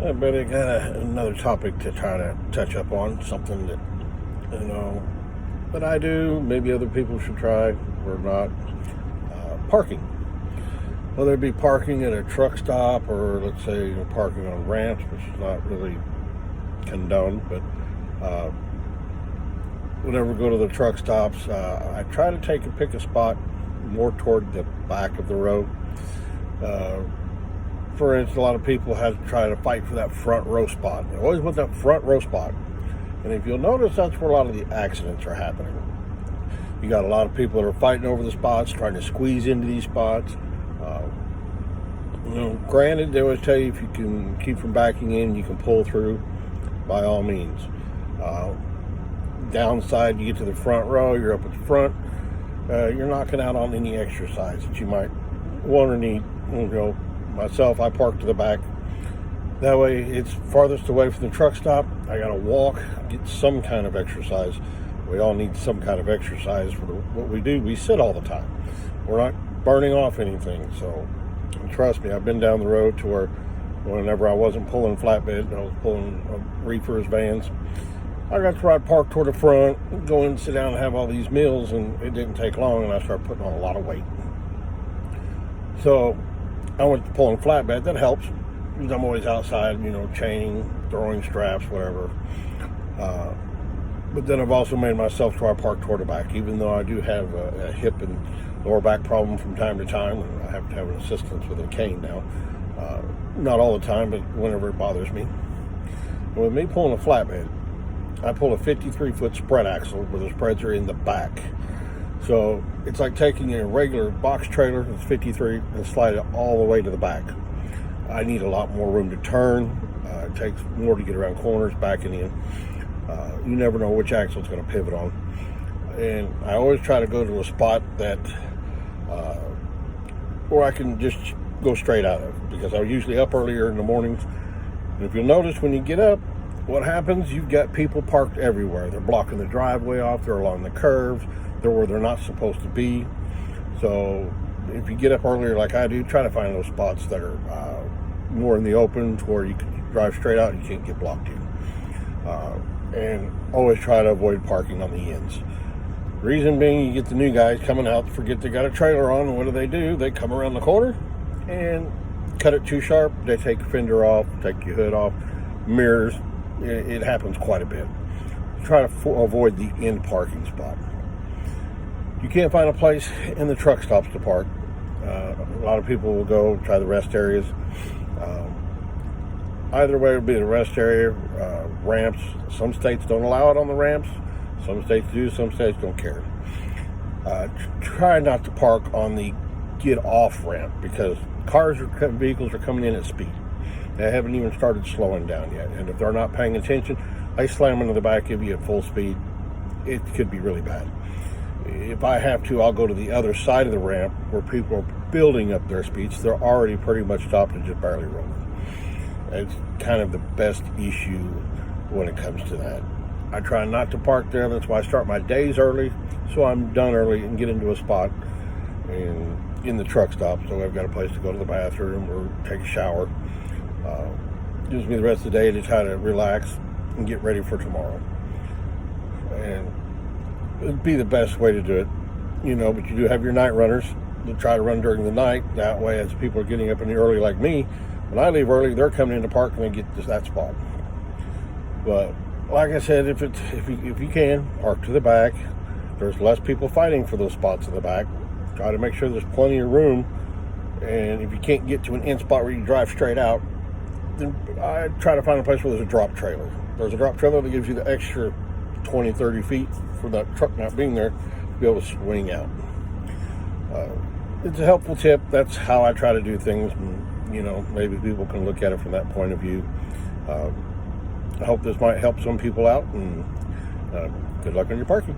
But I got another topic to try to touch up on, something that, you know, that I do, maybe other people should try or not. Parking. Whether it be parking at a truck stop or, let's say, parking on ramps, which is not really condoned, but whenever I go to the truck stops, I try to pick a spot more toward the back of the road. For instance, a lot of people have to try to fight for that front row spot. They always want that front row spot. And if you'll notice, that's where a lot of the accidents are happening. You got a lot of people that are fighting over the spots, trying to squeeze into these spots. Granted, they always tell you if you can keep from backing in, you can pull through, by all means. Downside, you get to the front row, you're up at the front, you're knocking out on any exercise that you might want or need. Myself, I park to the back. That way, it's farthest away from the truck stop. I got to walk, get some kind of exercise. We all need some kind of exercise for what we do. We sit all the time. We're not burning off anything. So, trust me, I've been down the road to where whenever I wasn't pulling flatbed, I was pulling reefers, vans. I got to ride park toward the front, go in and sit down and have all these meals, and it didn't take long, and I started putting on a lot of weight. So, I went to pulling flatbed. That helps because I'm always outside, chaining, throwing straps, whatever. But then I've also made myself to where I park toward the back, even though I do have a hip and lower back problem from time to time. I have to have an assistance with a cane now. Not all the time, but whenever it bothers me. And with me pulling a flatbed, I pull a 53-foot spread axle where the spreads are in the back. So it's like taking a regular box trailer that's 53 and slide it all the way to the back. I need a lot more room to turn. It takes more to get around corners, backing in. You never know which axle it's going to pivot on. And I always try to go to a spot that where I can just go straight out of, because I'm usually up earlier in the mornings. And if you'll notice, when you get up, what happens, you've got people parked everywhere. They're blocking the driveway off, they're along the curves, they're where they're not supposed to be. So if you get up earlier like I do, try to find those spots that are more in the open to where you can drive straight out and you can't get blocked in. And always try to avoid parking on the ends. Reason being, you get the new guys coming out, forget they got a trailer on, and what do? They come around the corner and cut it too sharp. They take the fender off, take your hood off, mirrors. It happens quite a bit. Try to avoid the end parking spot. You can't find a place in the truck stops to park. A lot of people will go try the rest areas. Either way, it would be the rest area, ramps. Some states don't allow it on the ramps. Some states do, some states don't care. Try not to park on the get off ramp, because vehicles are coming in at speed. They haven't even started slowing down yet. And if they're not paying attention, they slam into the back of you at full speed. It could be really bad. If I have to, I'll go to the other side of the ramp where people are building up their speeds. They're already pretty much stopped and just barely rolling. It's kind of the best issue when it comes to that. I try not to park there. That's why I start my days early, so I'm done early and get into a spot in the truck stop. So I've got a place to go to the bathroom or take a shower. Gives me the rest of the day to try to relax and get ready for tomorrow. And it'd be the best way to do it, but you do have your night runners that try to run during the night. That way, as people are getting up in the early like me, when I leave early, they're coming into park and they get to that spot. But like I said, if you can, park to the back. There's less people fighting for those spots in the back. Try to make sure there's plenty of room. And if you can't get to an end spot where you drive straight out, then I try to find a place where there's a drop trailer. There's a drop trailer that gives you the extra 20, 30 feet for that truck not being there to be able to swing out. It's a helpful tip. That's how I try to do things. And, maybe people can look at it from that point of view. I hope this might help some people out, and good luck on your parking.